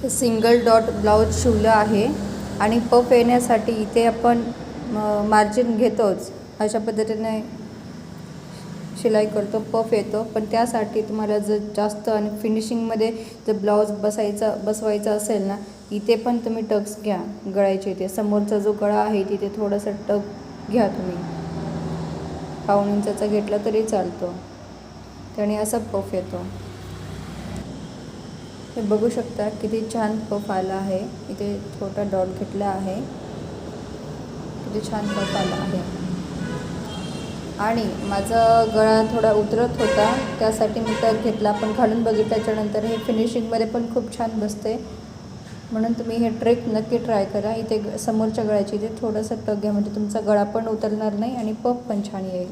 Single dot blouse शिवलं आहे आणि puff येण्यासाठी इथे आपण मार्जिन घेतोच, अशा पद्धतीने शिलाई करतो, पफ येतो. पण त्यासाठी तुम्हाला जर जास्त आणि फिनिशिंगमध्ये जर ब्लाऊज बसवायचा असेल ना, इथे पण तुम्ही टक्स घ्या गळ्याचे. इथे समोरचा जो गळा आहे तिथे थोडासा टक घ्या तुम्ही, 1/2 इंचाचा घेतला तरी चालतो, त्याने असा पफ येतो. हे बघू शकता किती छान पफ आला आहे. इथे छोटा डॉट घेतला आहे, किती छान पफ आला आहे. आणि माझा गळा थोडा उतरत होता, त्यासाठी मी टक घेतला. पण घालून बघितल्याच्यानंतर हे फिनिशिंगमध्ये पण खूप छान बसते, म्हणून तुम्ही हे ट्रिक नक्की ट्राय करा. इथे समोरच्या गळ्याची इथे थोडंसं टक घ्या, म्हणजे तुमचा गळा पण उतरणार नाही आणि पफ पण छान येईल.